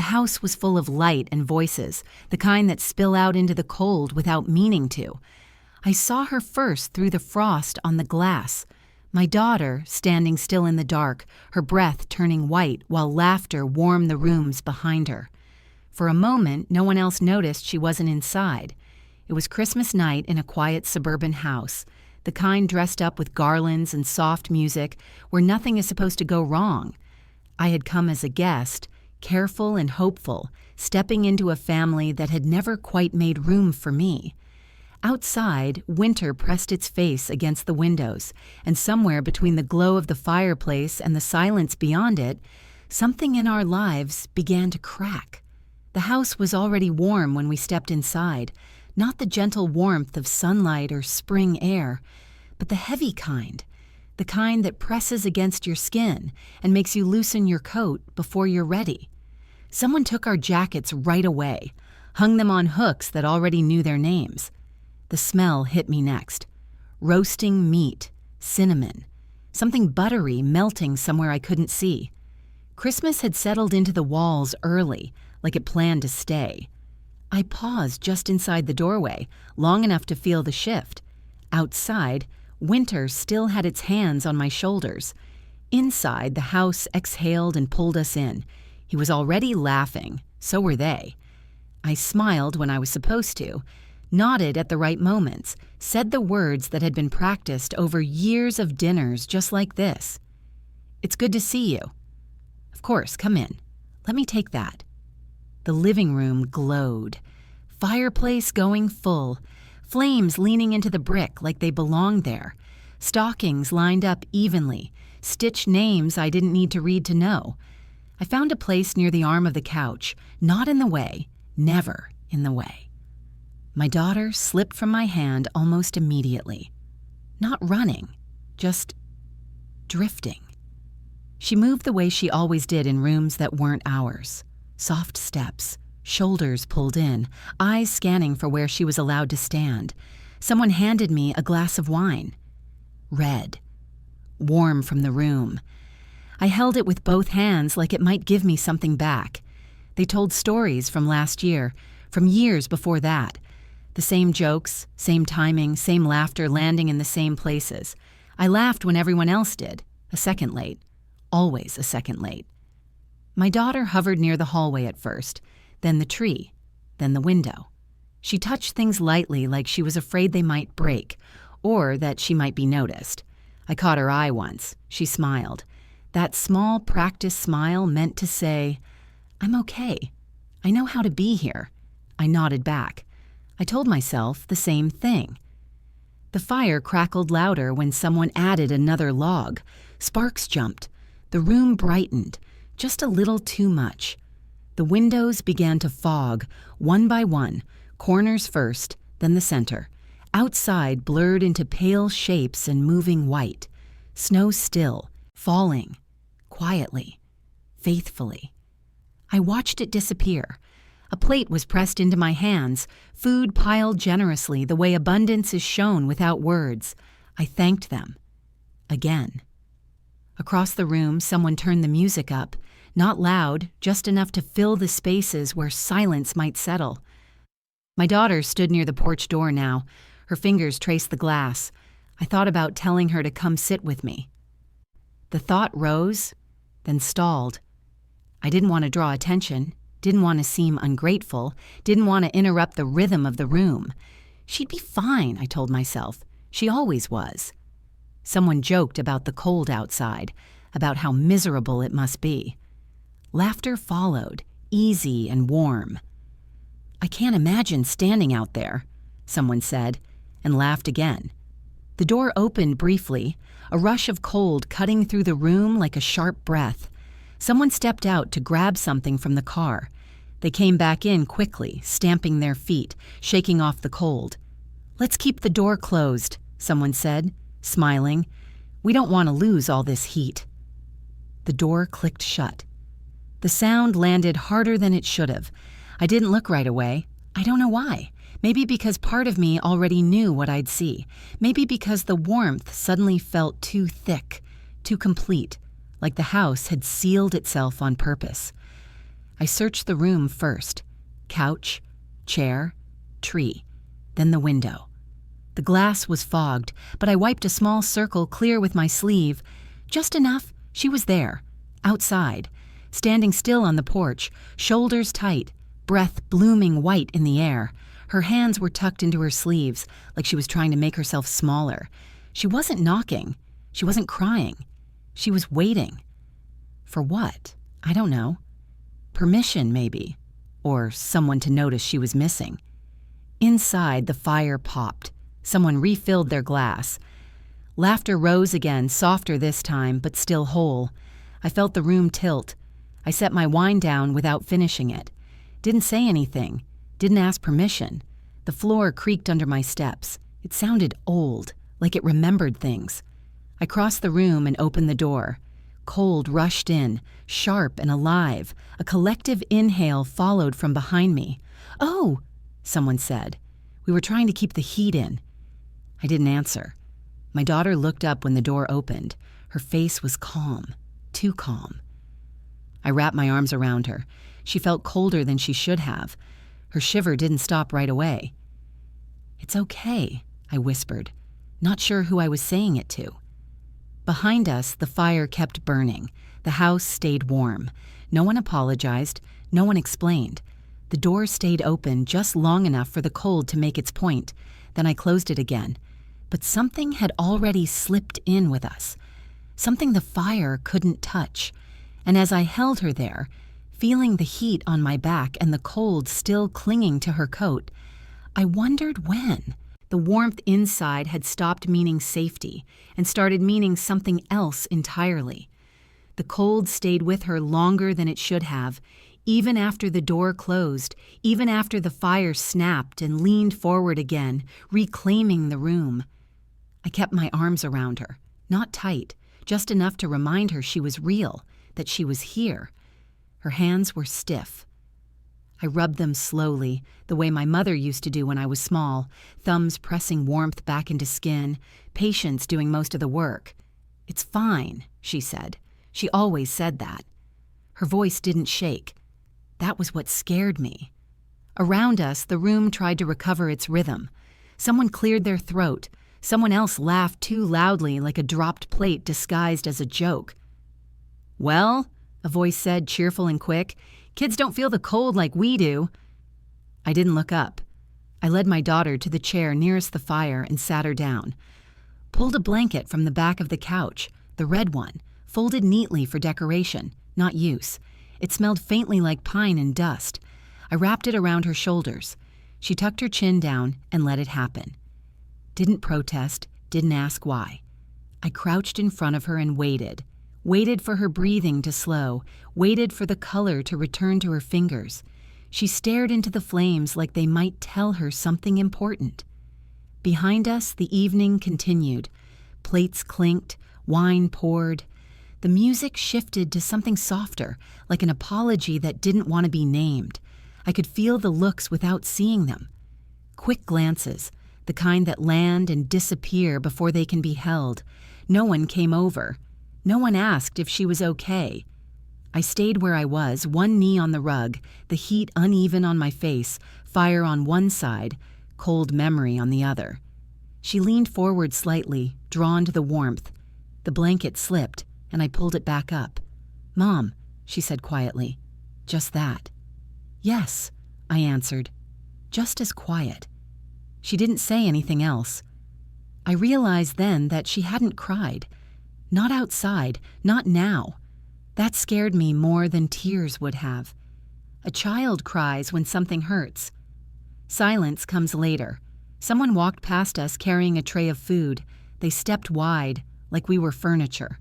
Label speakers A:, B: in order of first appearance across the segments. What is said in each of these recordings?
A: house was full of light and voices, the kind that spill out into the cold without meaning to. I saw her first through the frost on the glass. My daughter, standing still in the dark, her breath turning white while laughter warmed the rooms behind her. For a moment, no one else noticed she wasn't inside. It was Christmas night in a quiet suburban house, the kind dressed up with garlands and soft music where nothing is supposed to go wrong. I had come as a guest, careful and hopeful, stepping into a family that had never quite made room for me. Outside, winter pressed its face against the windows, and somewhere between the glow of the fireplace and the silence beyond it, something in our lives began to crack. The house was already warm when we stepped inside, not the gentle warmth of sunlight or spring air, but the heavy kind, the kind that presses against your skin and makes you loosen your coat before you're ready. Someone took our jackets right away, hung them on hooks that already knew their names. The smell hit me next. Roasting meat, cinnamon, something buttery melting somewhere I couldn't see. Christmas had settled into the walls early, like it planned to stay. I paused just inside the doorway, long enough to feel the shift. Outside, winter still had its hands on my shoulders. Inside, the house exhaled and pulled us in. He was already laughing. So were they. I smiled when I was supposed to, nodded at the right moments, said the words that had been practiced over years of dinners just like this. "It's good to see you." "Of course, come in. Let me take that." The living room glowed. Fireplace going full, flames leaning into the brick like they belonged there, stockings lined up evenly, stitched names I didn't need to read to know. I found a place near the arm of the couch, not in the way, never in the way. My daughter slipped from my hand almost immediately. Not running, just drifting. She moved the way she always did in rooms that weren't ours. Soft steps, shoulders pulled in, eyes scanning for where she was allowed to stand. Someone handed me a glass of wine. Red. Warm from the room. I held it with both hands like it might give me something back. They told stories from last year, from years before that. The same jokes, same timing, same laughter landing in the same places. I laughed when everyone else did, a second late. Always a second late. My daughter hovered near the hallway at first, then the tree, then the window. She touched things lightly like she was afraid they might break, or that she might be noticed. I caught her eye once. She smiled. That small practice smile meant to say, "I'm okay. I know how to be here." I nodded back. I told myself the same thing. The fire crackled louder when someone added another log. Sparks jumped. The room brightened, just a little too much. The windows began to fog, one by one, corners first, then the center. Outside blurred into pale shapes and moving white. Snow still, falling, quietly, faithfully. I watched it disappear. A plate was pressed into my hands, food piled generously the way abundance is shown without words. I thanked them. Again. Across the room, someone turned the music up, not loud, just enough to fill the spaces where silence might settle. My daughter stood near the porch door now. Her fingers traced the glass. I thought about telling her to come sit with me. The thought rose, then stalled. I didn't want to draw attention. Didn't want to seem ungrateful, didn't want to interrupt the rhythm of the room. She'd be fine, I told myself. She always was. Someone joked about the cold outside, about how miserable it must be. Laughter followed, easy and warm. "I can't imagine standing out there," someone said, and laughed again. The door opened briefly, a rush of cold cutting through the room like a sharp breath. Someone stepped out to grab something from the car. They came back in quickly, stamping their feet, shaking off the cold. "Let's keep the door closed," someone said, smiling. "We don't want to lose all this heat." The door clicked shut. The sound landed harder than it should have. I didn't look right away. I don't know why. Maybe because part of me already knew what I'd see. Maybe because the warmth suddenly felt too thick, too complete, like the house had sealed itself on purpose. I searched the room first. Couch, chair, tree, then the window. The glass was fogged, but I wiped a small circle clear with my sleeve. Just enough. She was there, outside, standing still on the porch, shoulders tight, breath blooming white in the air. Her hands were tucked into her sleeves, like she was trying to make herself smaller. She wasn't knocking. She wasn't crying. She was waiting. For what? I don't know. Permission, maybe. Or someone to notice she was missing. Inside, the fire popped. Someone refilled their glass. Laughter rose again, softer this time, but still whole. I felt the room tilt. I set my wine down without finishing it. Didn't say anything. Didn't ask permission. The floor creaked under my steps. It sounded old, like it remembered things. I crossed the room and opened the door. Cold rushed in, sharp and alive. A collective inhale followed from behind me. "Oh," someone said. We were trying to keep the heat in. I didn't answer. My daughter looked up when the door opened. Her face was calm, too calm. I wrapped my arms around her. She felt colder than she should have. Her shiver didn't stop right away. "It's okay," I whispered, not sure who I was saying it to. Behind us, the fire kept burning. The house stayed warm. No one apologized. No one explained. The door stayed open just long enough for the cold to make its point. Then I closed it again. But something had already slipped in with us. Something the fire couldn't touch. And as I held her there, feeling the heat on my back and the cold still clinging to her coat, I wondered when. The warmth inside had stopped meaning safety and started meaning something else entirely. The cold stayed with her longer than it should have, even after the door closed, even after the fire snapped and leaned forward again, reclaiming the room. I kept my arms around her, not tight, just enough to remind her she was real, that she was here. Her hands were stiff. I rubbed them slowly, the way my mother used to do when I was small, thumbs pressing warmth back into skin, patience doing most of the work. "It's fine," she said. She always said that. Her voice didn't shake. That was what scared me. Around us, the room tried to recover its rhythm. Someone cleared their throat. Someone else laughed too loudly, like a dropped plate disguised as a joke. "Well," a voice said, cheerful and quick, "kids don't feel the cold like we do." I didn't look up. I led my daughter to the chair nearest the fire and sat her down. Pulled a blanket from the back of the couch, the red one, folded neatly for decoration, not use. It smelled faintly like pine and dust. I wrapped it around her shoulders. She tucked her chin down and let it happen. Didn't protest, didn't ask why. I crouched in front of her and waited for her breathing to slow, waited for the color to return to her fingers. She stared into the flames like they might tell her something important. Behind us, the evening continued. Plates clinked, wine poured. The music shifted to something softer, like an apology that didn't want to be named. I could feel the looks without seeing them. Quick glances, the kind that land and disappear before they can be held. No one came over. No one asked if she was okay. I stayed where I was, one knee on the rug, the heat uneven on my face, fire on one side, cold memory on the other. She leaned forward slightly, drawn to the warmth. The blanket slipped, and I pulled it back up. "Mom," she said quietly. "Just that." "Yes," I answered, just as quiet. She didn't say anything else. I realized then that she hadn't cried. Not outside, not now. That scared me more than tears would have. A child cries when something hurts. Silence comes later. Someone walked past us carrying a tray of food. They stepped wide, like we were furniture.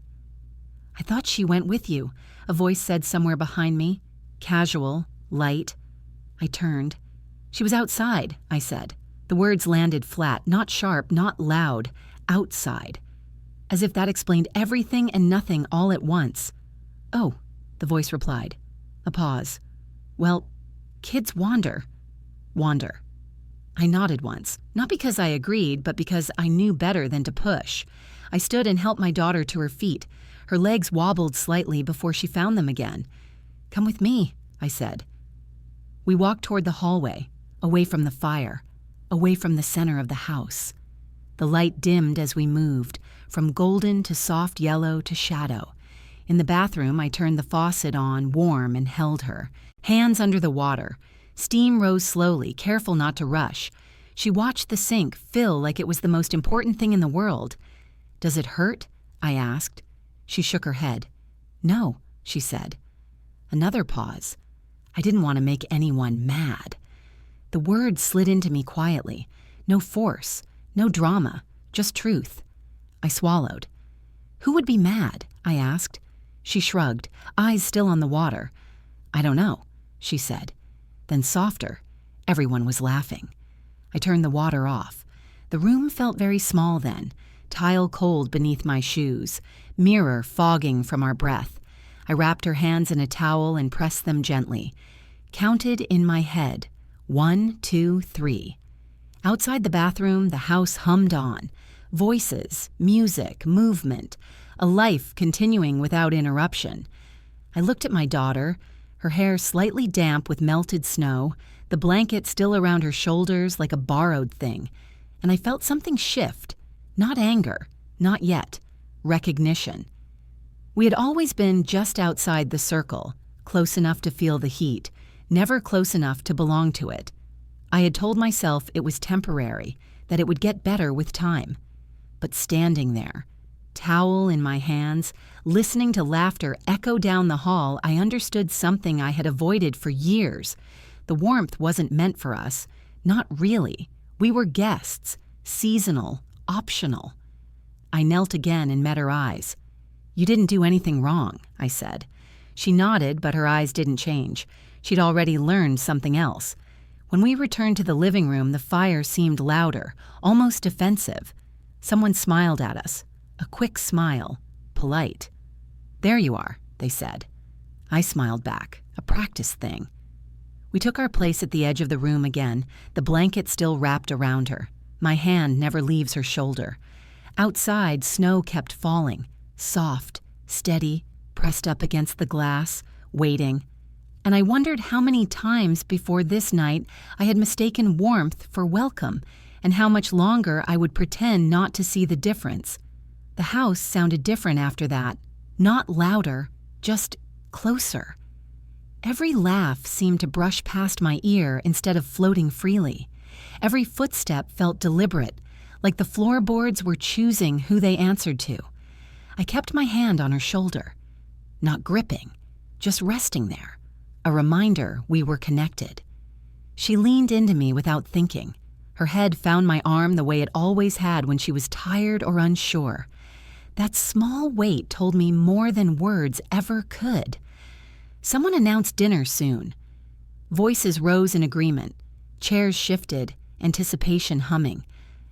A: "I thought she went with you," a voice said somewhere behind me. Casual, light. I turned. "She was outside," I said. The words landed flat, not sharp, not loud. Outside. As if that explained everything and nothing all at once. "Oh," the voice replied. A pause. "Well, kids wander." "Wander." I nodded once, not because I agreed, but because I knew better than to push. I stood and helped my daughter to her feet. Her legs wobbled slightly before she found them again. "Come with me," I said. We walked toward the hallway, away from the fire, away from the center of the house. The light dimmed as we moved, from golden to soft yellow to shadow. In the bathroom, I turned the faucet on, warm, and held her, hands under the water. Steam rose slowly, careful not to rush. She watched the sink fill like it was the most important thing in the world. "Does it hurt?" I asked. She shook her head. "No," she said. Another pause. I didn't want to make anyone mad. The words slid into me quietly. No force, no drama, just truth. I swallowed. "Who would be mad?" I asked. She shrugged, eyes still on the water. "I don't know," she said. Then softer. Everyone was laughing. I turned the water off. The room felt very small then, tile cold beneath my shoes, mirror fogging from our breath. I wrapped her hands in a towel and pressed them gently. Counted in my head. 1, 2, 3. Outside the bathroom, the house hummed on. Voices, music, movement, a life continuing without interruption. I looked at my daughter, her hair slightly damp with melted snow, the blanket still around her shoulders like a borrowed thing, and I felt something shift. Not anger, not yet. Recognition. We had always been just outside the circle, close enough to feel the heat, never close enough to belong to it. I had told myself it was temporary, that it would get better with time. But standing there, towel in my hands, listening to laughter echo down the hall, I understood something I had avoided for years. The warmth wasn't meant for us. Not really. We were guests, seasonal, optional. I knelt again and met her eyes. "You didn't do anything wrong," I said. She nodded, but her eyes didn't change. She'd already learned something else. When we returned to the living room, the fire seemed louder, almost defensive. Someone smiled at us. A quick smile, polite. "There you are," they said. I smiled back, a practice thing. We took our place at the edge of the room again, the blanket still wrapped around her. My hand never leaves her shoulder. Outside, snow kept falling, soft, steady, pressed up against the glass, waiting. And I wondered how many times before this night I had mistaken warmth for welcome, and how much longer I would pretend not to see the difference. The house sounded different after that. Not louder, just closer. Every laugh seemed to brush past my ear instead of floating freely. Every footstep felt deliberate, like the floorboards were choosing who they answered to. I kept my hand on her shoulder, not gripping, just resting there, a reminder we were connected. She leaned into me without thinking. Her head found my arm the way it always had when she was tired or unsure. That small weight told me more than words ever could. Someone announced dinner soon. Voices rose in agreement. Chairs shifted, anticipation humming.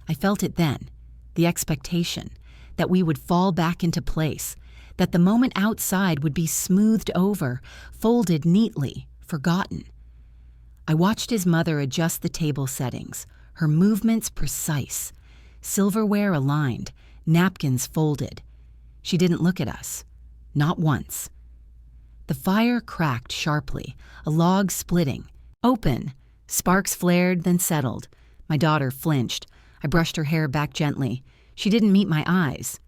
A: I felt it then, the expectation, that we would fall back into place, that the moment outside would be smoothed over, folded neatly, forgotten. I watched his mother adjust the table settings, her movements precise, silverware aligned, napkins folded. She didn't look at us, not once. The fire cracked sharply, a log splitting. Open. Sparks flared, then settled. My daughter flinched. I brushed her hair back gently. She didn't meet my eyes.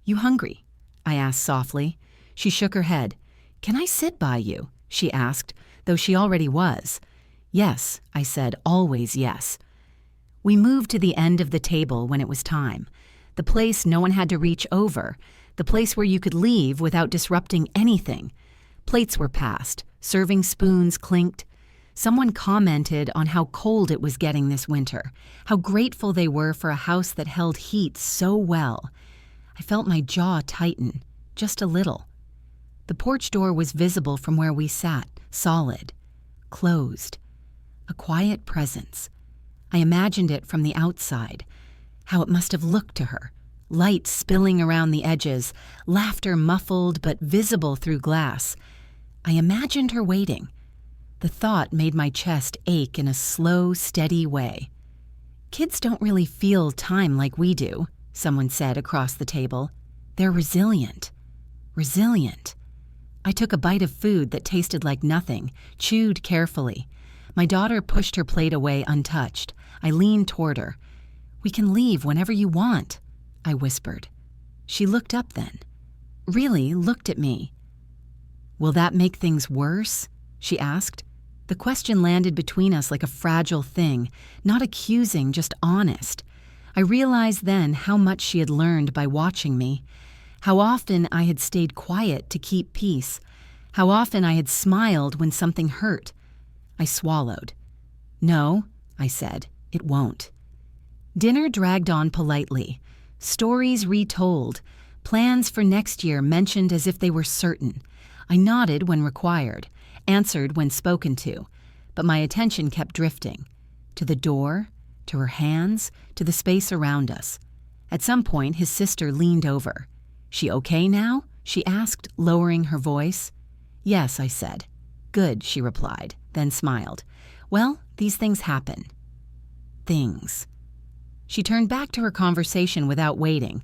A: "You hungry?" I asked softly. She shook her head. "Can I sit by you?" she asked, though she already was. "Yes," I said, always yes. We moved to the end of the table when it was time. The place no one had to reach over. The place where you could leave without disrupting anything. Plates were passed. Serving spoons clinked. Someone commented on how cold it was getting this winter, how grateful they were for a house that held heat so well. I felt my jaw tighten, just a little. The porch door was visible from where we sat, solid, closed. A quiet presence. I imagined it from the outside, how it must have looked to her. Light spilling around the edges, laughter muffled but visible through glass. I imagined her waiting. The thought made my chest ache in a slow, steady way. "Kids don't really feel time like we do," someone said across the table. "They're resilient." Resilient. I took a bite of food that tasted like nothing, chewed carefully. My daughter pushed her plate away untouched. I leaned toward her. "We can leave whenever you want," I whispered. She looked up then. Really looked at me. "Will that make things worse?" she asked. The question landed between us like a fragile thing, not accusing, just honest. I realized then how much she had learned by watching me, how often I had stayed quiet to keep peace, how often I had smiled when something hurt. I swallowed. "No," I said, "it won't." Dinner dragged on politely. Stories retold. Plans for next year mentioned as if they were certain. I nodded when required, answered when spoken to, but my attention kept drifting. To the door, to her hands, to the space around us. At some point, his sister leaned over. "She okay now?" she asked, lowering her voice. "Yes," I said. "Good," she replied, then smiled. "Well, these things happen." Things. She turned back to her conversation without waiting.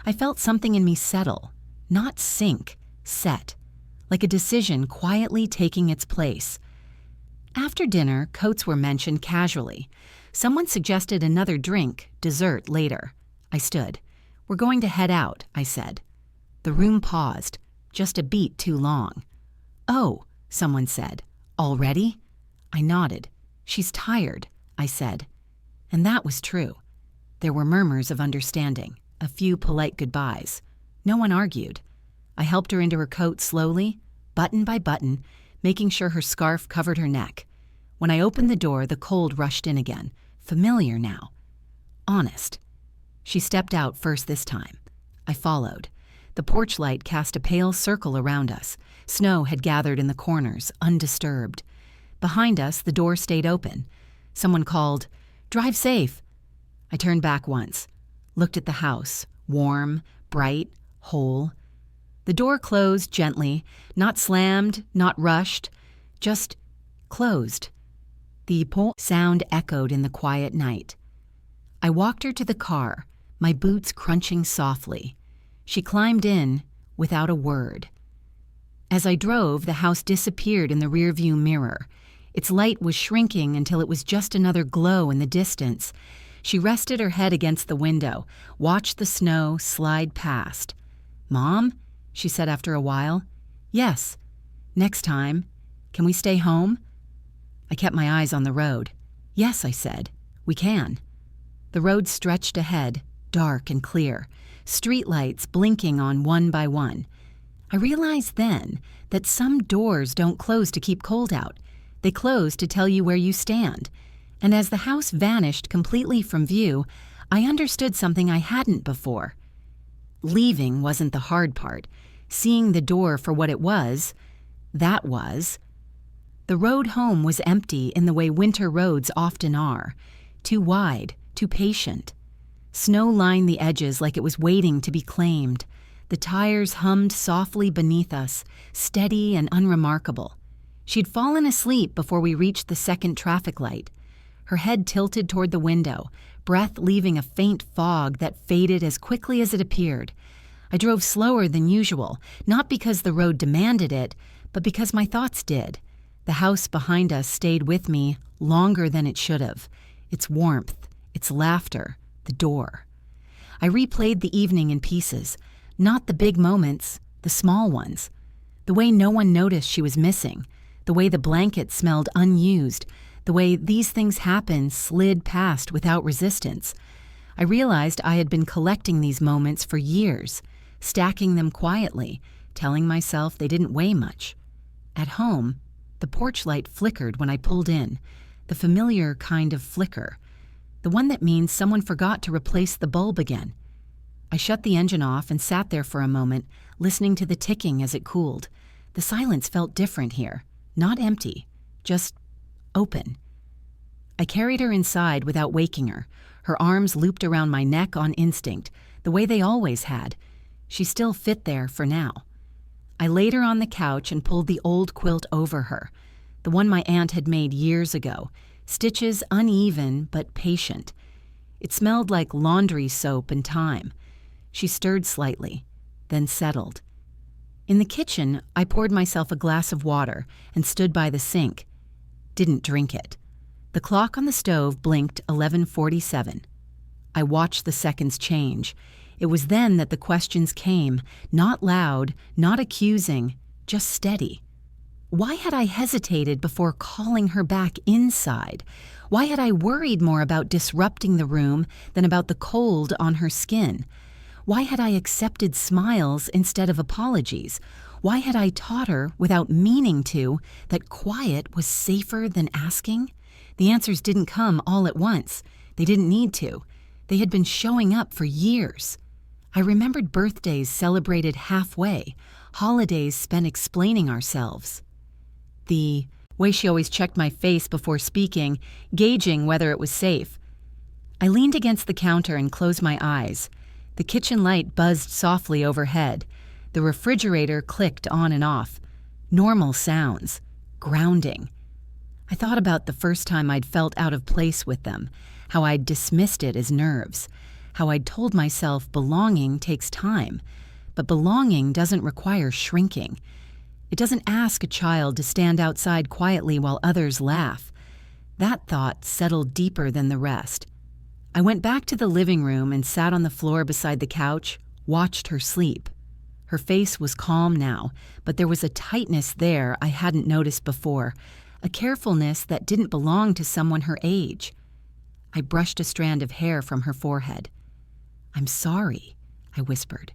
A: I felt something in me settle, not sink, set, like a decision quietly taking its place. After dinner, coats were mentioned casually. Someone suggested another drink, dessert, later. I stood. "We're going to head out," I said. The room paused, just a beat too long. "Oh," someone said. "Already?" I nodded. "She's tired," I said. And that was true. There were murmurs of understanding, a few polite goodbyes. No one argued. I helped her into her coat slowly, button by button, making sure her scarf covered her neck. When I opened the door, the cold rushed in again, familiar now. Honest. She stepped out first this time. I followed. The porch light cast a pale circle around us. Snow had gathered in the corners, undisturbed. Behind us, the door stayed open. Someone called, "Drive safe." I turned back once, looked at the house, warm, bright, whole. The door closed gently, not slammed, not rushed, just closed. The pop sound echoed in the quiet night. I walked her to the car, my boots crunching softly. She climbed in without a word. As I drove, the house disappeared in the rearview mirror. Its light was shrinking until it was just another glow in the distance. She rested her head against the window, watched the snow slide past. "Mom?" she said after a while. "Yes. Next time. Can we stay home?" I kept my eyes on the road. "Yes," I said. "We can." The road stretched ahead, dark and clear, streetlights blinking on one by one. I realized then that some doors don't close to keep cold out. They close to tell you where you stand. And as the house vanished completely from view, I understood something I hadn't before. Leaving wasn't the hard part. Seeing the door for what it was, that was. The road home was empty in the way winter roads often are. Too wide, too patient. Snow lined the edges like it was waiting to be claimed. The tires hummed softly beneath us, steady and unremarkable. She'd fallen asleep before we reached the second traffic light. Her head tilted toward the window, breath leaving a faint fog that faded as quickly as it appeared. I drove slower than usual, not because the road demanded it, but because my thoughts did. The house behind us stayed with me longer than it should have. Its warmth, its laughter, the door. I replayed the evening in pieces, not the big moments, the small ones. The way no one noticed she was missing, the way the blanket smelled unused, the way these things happened slid past without resistance. I realized I had been collecting these moments for years, stacking them quietly, telling myself they didn't weigh much. At home, the porch light flickered when I pulled in, the familiar kind of flicker, the one that means someone forgot to replace the bulb again. I shut the engine off and sat there for a moment, listening to the ticking as it cooled. The silence felt different here, not empty, just open. I carried her inside without waking her, her arms looped around my neck on instinct, the way they always had. She still fit there for now. I laid her on the couch and pulled the old quilt over her, the one my aunt had made years ago, stitches uneven but patient. It smelled like laundry soap and thyme. She stirred slightly, then settled. In the kitchen, I poured myself a glass of water and stood by the sink. Didn't drink it. The clock on the stove blinked 11:47. I watched the seconds change. It was then that the questions came, not loud, not accusing, just steady. Why had I hesitated before calling her back inside? Why had I worried more about disrupting the room than about the cold on her skin? Why had I accepted smiles instead of apologies? Why had I taught her, without meaning to, that quiet was safer than asking? The answers didn't come all at once. They didn't need to. They had been showing up for years. I remembered birthdays celebrated halfway, holidays spent explaining ourselves. The way she always checked my face before speaking, gauging whether it was safe. I leaned against the counter and closed my eyes. The kitchen light buzzed softly overhead. The refrigerator clicked on and off. Normal sounds. Grounding. I thought about the first time I'd felt out of place with them, how I'd dismissed it as nerves, how I'd told myself belonging takes time, but belonging doesn't require shrinking. It doesn't ask a child to stand outside quietly while others laugh. That thought settled deeper than the rest. I went back to the living room and sat on the floor beside the couch, watched her sleep. Her face was calm now, but there was a tightness there I hadn't noticed before, a carefulness that didn't belong to someone her age. I brushed a strand of hair from her forehead. "I'm sorry," I whispered.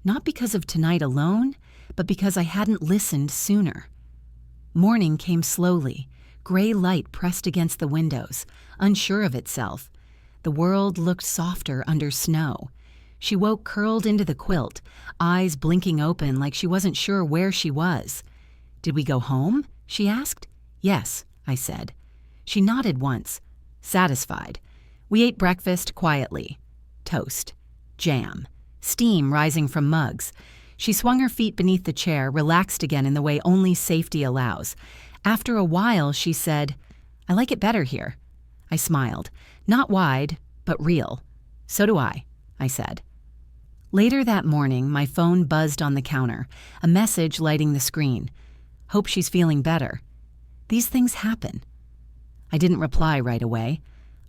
A: Not because of tonight alone, but because I hadn't listened sooner. Morning came slowly. Gray light pressed against the windows, unsure of itself. The world looked softer under snow. She woke curled into the quilt, eyes blinking open like she wasn't sure where she was. "Did we go home?" she asked. "Yes," I said. She nodded once, satisfied. We ate breakfast quietly. Toast. Jam. Steam rising from mugs. She swung her feet beneath the chair, relaxed again in the way only safety allows. After a while, she said, "I like it better here." I smiled. Not wide, but real. "So do I," I said. Later that morning, my phone buzzed on the counter, a message lighting the screen. "Hope she's feeling better." These things happen. I didn't reply right away.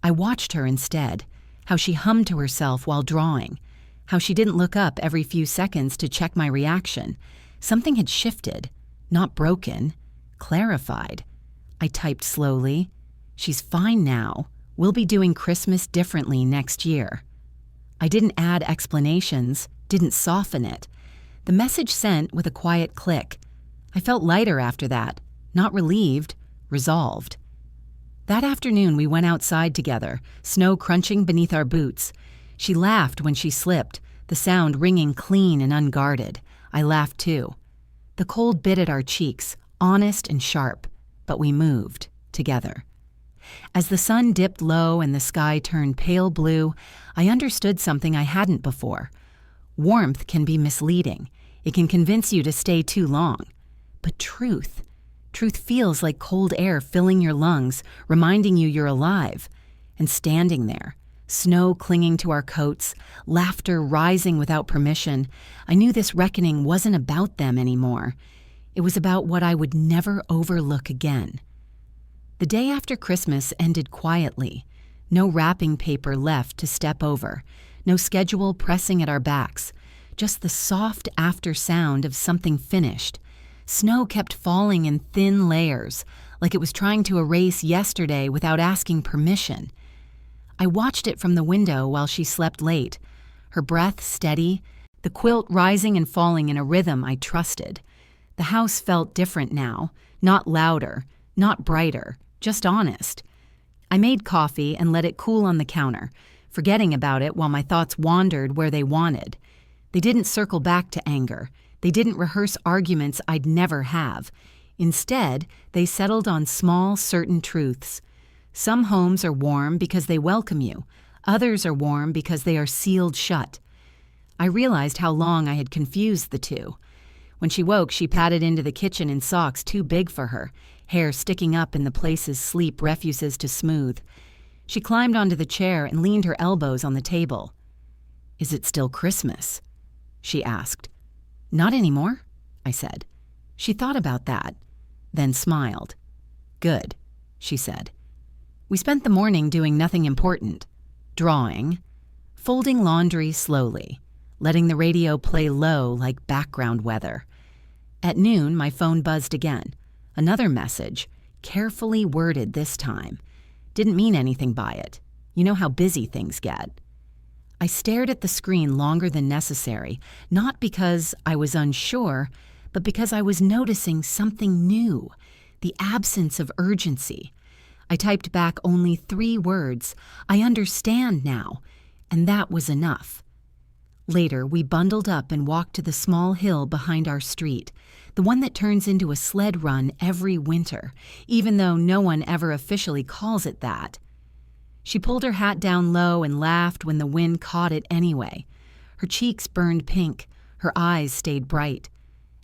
A: I watched her instead, how she hummed to herself while drawing, how she didn't look up every few seconds to check my reaction. Something had shifted, not broken, clarified. I typed slowly, "She's fine now. We'll be doing Christmas differently next year." I didn't add explanations, didn't soften it. The message sent with a quiet click. I felt lighter after that, not relieved, resolved. That afternoon we went outside together, snow crunching beneath our boots. She laughed when she slipped, the sound ringing clean and unguarded. I laughed too. The cold bit at our cheeks, honest and sharp, but we moved, together. As the sun dipped low and the sky turned pale blue, I understood something I hadn't before. Warmth can be misleading. It can convince you to stay too long. But truth feels like cold air filling your lungs, reminding you you're alive. And standing there, snow clinging to our coats, laughter rising without permission, I knew this reckoning wasn't about them anymore. It was about what I would never overlook again. The day after Christmas ended quietly. No wrapping paper left to step over, no schedule pressing at our backs, just the soft after sound of something finished. Snow kept falling in thin layers, like it was trying to erase yesterday without asking permission. I watched it from the window while she slept late, her breath steady, the quilt rising and falling in a rhythm I trusted. The house felt different now, not louder, not brighter, just honest. I made coffee and let it cool on the counter, forgetting about it while my thoughts wandered where they wanted. They didn't circle back to anger. They didn't rehearse arguments I'd never have. Instead, they settled on small, certain truths. Some homes are warm because they welcome you. Others are warm because they are sealed shut. I realized how long I had confused the two. When she woke, she padded into the kitchen in socks too big for her, hair sticking up in the places sleep refuses to smooth. She climbed onto the chair and leaned her elbows on the table. "Is it still Christmas?" she asked. "Not anymore," I said. She thought about that, then smiled. Good, she said. We spent the morning doing nothing important. Drawing, folding laundry slowly, letting the radio play low like background weather. At noon, my phone buzzed again. Another message, carefully worded this time. Didn't mean anything by it. You know how busy things get. I stared at the screen longer than necessary, not because I was unsure, but because I was noticing something new, the absence of urgency. I typed back only 3 words, "I understand now," and that was enough. Later, we bundled up and walked to the small hill behind our street, the one that turns into a sled run every winter, even though no one ever officially calls it that. She pulled her hat down low and laughed when the wind caught it anyway. Her cheeks burned pink, her eyes stayed bright.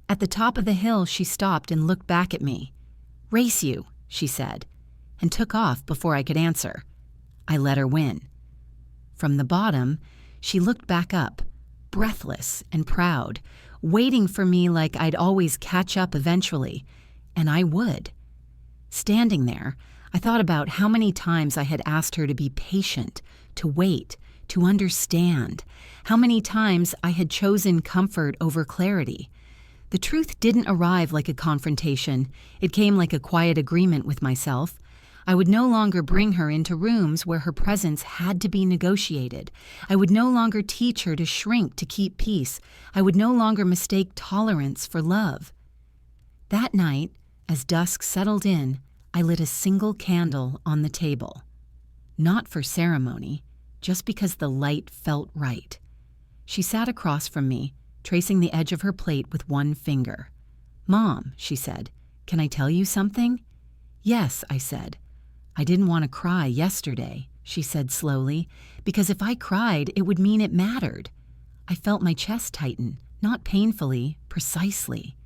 A: At the top of the hill, she stopped and looked back at me. "Race you," she said, and took off before I could answer. I let her win. From the bottom, she looked back up, breathless and proud, waiting for me like I'd always catch up eventually, and I would. Standing there, I thought about how many times I had asked her to be patient, to wait, to understand, how many times I had chosen comfort over clarity. The truth didn't arrive like a confrontation. It came like a quiet agreement with myself. I would no longer bring her into rooms where her presence had to be negotiated. I would no longer teach her to shrink to keep peace. I would no longer mistake tolerance for love. That night, as dusk settled in, I lit a single candle on the table. Not for ceremony, just because the light felt right. She sat across from me, tracing the edge of her plate with one finger. "Mom," she said, "can I tell you something?" "Yes," I said. "I didn't want to cry yesterday," she said slowly, "because if I cried, it would mean it mattered." I felt my chest tighten, not painfully, precisely.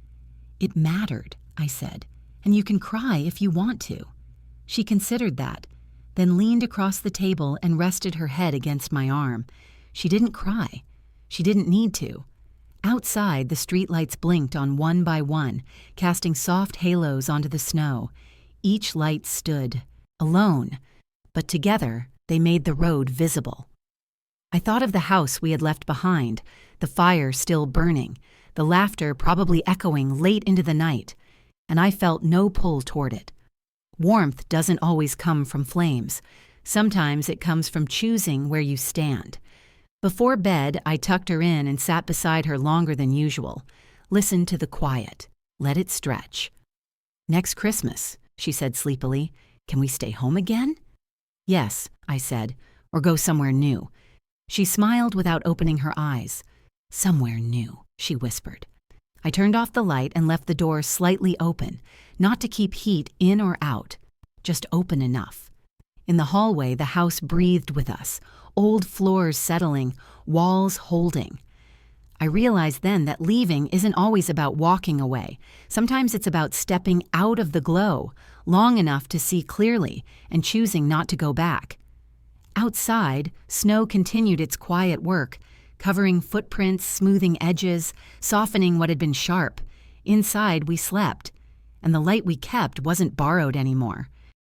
A: "It mattered," I said, "and you can cry if you want to." She considered that, then leaned across the table and rested her head against my arm. She didn't cry. She didn't need to. Outside, the streetlights blinked on one by one, casting soft halos onto the snow. Each light stood, alone, but together they made the road visible. I thought of the house we had left behind, the fire still burning, the laughter probably echoing late into the night, and I felt no pull toward it. Warmth doesn't always come from flames. Sometimes it comes from choosing where you stand. Before bed, I tucked her in and sat beside her longer than usual. Listened to the quiet. Let it stretch. "Next Christmas," she said sleepily. "Can we stay home again?" "Yes," I said, "or go somewhere new." She smiled without opening her eyes. "Somewhere new," she whispered. I turned off the light and left the door slightly open, not to keep heat in or out, just open enough. In the hallway, the house breathed with us, old floors settling, walls holding. I realized then that leaving isn't always about walking away. Sometimes it's about stepping out of the glow, long enough to see clearly, and choosing not to go back. Outside, snow continued its quiet work, covering footprints, smoothing edges, softening what had been sharp. Inside, we slept, and the light we kept wasn't borrowed anymore.